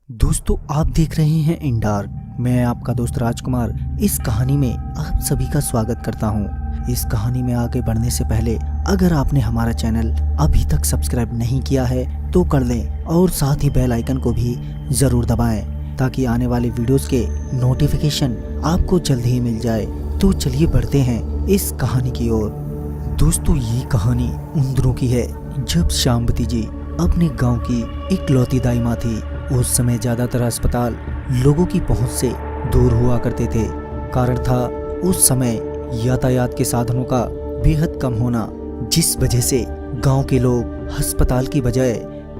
दोस्तों आप देख रहे हैं इन डार्क। मैं आपका दोस्त राजकुमार इस कहानी में आप सभी का स्वागत करता हूं। इस कहानी में आगे बढ़ने से पहले अगर आपने हमारा चैनल अभी तक सब्सक्राइब नहीं किया है तो कर लें और साथ ही बेल आइकन को भी जरूर दबाएं ताकि आने वाले वीडियोस के नोटिफिकेशन आपको जल्द ही मिल जाए। तो चलिए बढ़ते हैं इस कहानी की ओर। दोस्तों ये कहानी उन दिनों की है जब श्यामवती जी अपने गाँव की इकलौती दाई माँ थी। उस समय ज्यादातर अस्पताल लोगों की पहुंच से दूर हुआ करते थे। कारण था उस समय यातायात के साधनों का बेहद कम होना, जिस वजह से गांव के लोग अस्पताल की बजाय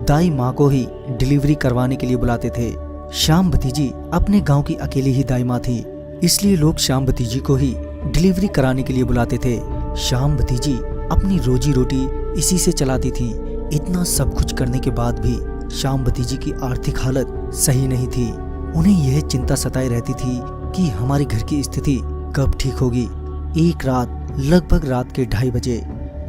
दाई माँ को ही डिलीवरी करवाने के लिए बुलाते थे। श्यामवती जी अपने गांव की अकेली ही दाई माँ थी, इसलिए लोग श्यामवती जी को ही डिलीवरी कराने के लिए बुलाते थे। श्यामवती जी अपनी रोजी रोटी इसी से चलाती थी। इतना सब कुछ करने के बाद भी श्यामवती जी की आर्थिक हालत सही नहीं थी। उन्हें यह चिंता सताए रहती थी कि हमारे घर की स्थिति कब ठीक होगी। एक रात लगभग रात के 2:30 बजे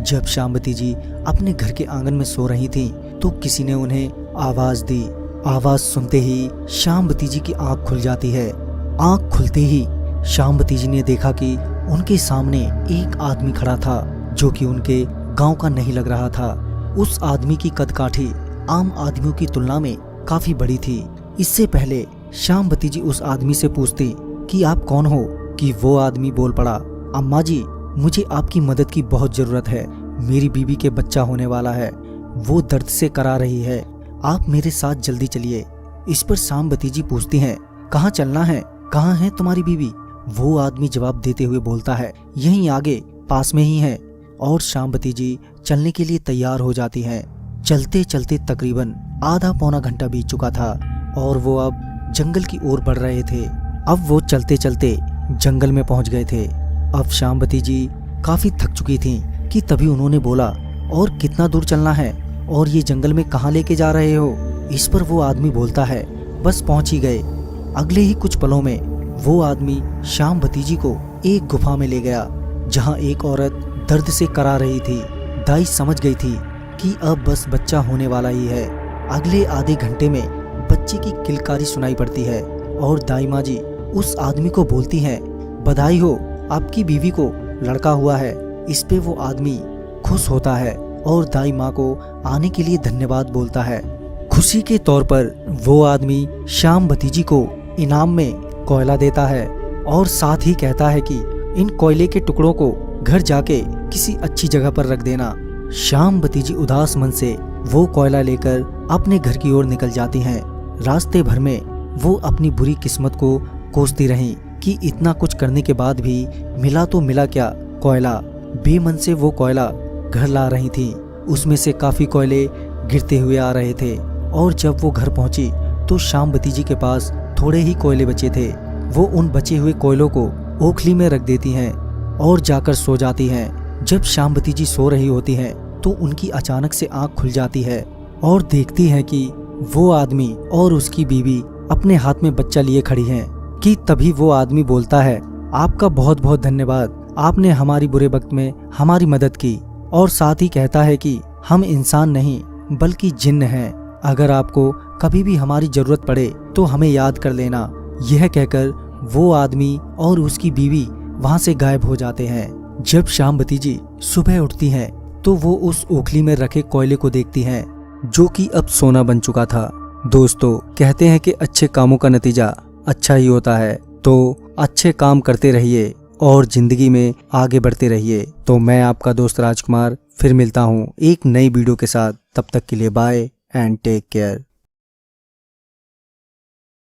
जब श्यामवती जी अपने घर के आंगन में सो रही थीं, तो किसी ने उन्हें आवाज दी। आवाज सुनते ही श्यामवती जी की आंख खुल जाती है। आंख खुलते ही श्यामवती जी ने देखा कि उनके सामने एक आदमी खड़ा था जो कि उनके गांव का नहीं लग रहा था। उस आदमी की कदकाठी आम आदमियों की तुलना में काफी बड़ी थी। इससे पहले श्यामवती जी उस आदमी से पूछती कि आप कौन हो, कि वो आदमी बोल पड़ा, अम्मा जी मुझे आपकी मदद की बहुत जरूरत है। मेरी बीबी के बच्चा होने वाला है, वो दर्द से करा रही है, आप मेरे साथ जल्दी चलिए। इस पर श्यामवती जी पूछती हैं, कहाँ चलना है, कहाँ है तुम्हारी बीबी? वो आदमी जवाब देते हुए बोलता है, यहीं आगे पास में ही है। और श्यामवती जी चलने के लिए तैयार हो जाती हैं। चलते चलते तकरीबन आधा पौना घंटा बीत चुका था और वो अब जंगल की ओर बढ़ रहे थे। अब वो चलते चलते जंगल में पहुंच गए थे। अब श्यामवती जी काफी थक चुकी थीं कि तभी उन्होंने बोला, और कितना दूर चलना है और ये जंगल में कहाँ लेके जा रहे हो? इस पर वो आदमी बोलता है, बस पहुंच ही गए। अगले ही कुछ पलों में वो आदमी श्यामवती जी को एक गुफा में ले गया जहाँ एक औरत दर्द से करा रही थी। दाई समझ गई थी कि अब बस बच्चा होने वाला ही है। अगले आधे घंटे में बच्चे की किलकारी सुनाई पड़ती है और दाई माँ जी उस आदमी को बोलती हैं, बधाई हो, आपकी बीवी को लड़का हुआ है। इस पे वो आदमी खुश होता है और दाई माँ को आने के लिए धन्यवाद बोलता है। खुशी के तौर पर वो आदमी श्यामवती जी को इनाम में कोयला देता है और साथ ही कहता है कि इन कोयले के टुकड़ों को घर जाके किसी अच्छी जगह पर रख देना। श्यामवती जी उदास मन से वो कोयला लेकर अपने घर की ओर निकल जाती हैं। रास्ते भर में वो अपनी बुरी किस्मत को कोसती रहीं कि इतना कुछ करने के बाद भी मिला तो मिला क्या, कोयला। बेमन से वो कोयला घर ला रही थी। उसमें से काफी कोयले गिरते हुए आ रहे थे और जब वो घर पहुंची तो श्यामवती जी के पास थोड़े ही कोयले बचे थे। वो उन बचे हुए कोयलों को ओखली में रख देती हैं और जाकर सो जाती हैं। जब श्यामवती जी सो रही होती हैं तो उनकी अचानक से आंख खुल जाती है और देखती है कि वो आदमी और उसकी बीवी अपने हाथ में बच्चा लिए खड़ी हैं। कि तभी वो आदमी बोलता है, आपका बहुत बहुत धन्यवाद, आपने हमारी बुरे वक्त में हमारी मदद की। और साथ ही कहता है कि हम इंसान नहीं बल्कि जिन्न हैं, अगर आपको कभी भी हमारी जरूरत पड़े तो हमें याद कर लेना। यह कहकर वो आदमी और उसकी बीवी वहाँ से गायब हो जाते हैं। जब श्यामवती जी सुबह उठती हैं तो वो उस ओखली में रखे कोयले को देखती हैं जो कि अब सोना बन चुका था। दोस्तों कहते हैं कि अच्छे कामों का नतीजा अच्छा ही होता है, तो अच्छे काम करते रहिए और जिंदगी में आगे बढ़ते रहिए। तो मैं आपका दोस्त राजकुमार फिर मिलता हूँ एक नई वीडियो के साथ। तब तक के लिए बाय एंड टेक केयर।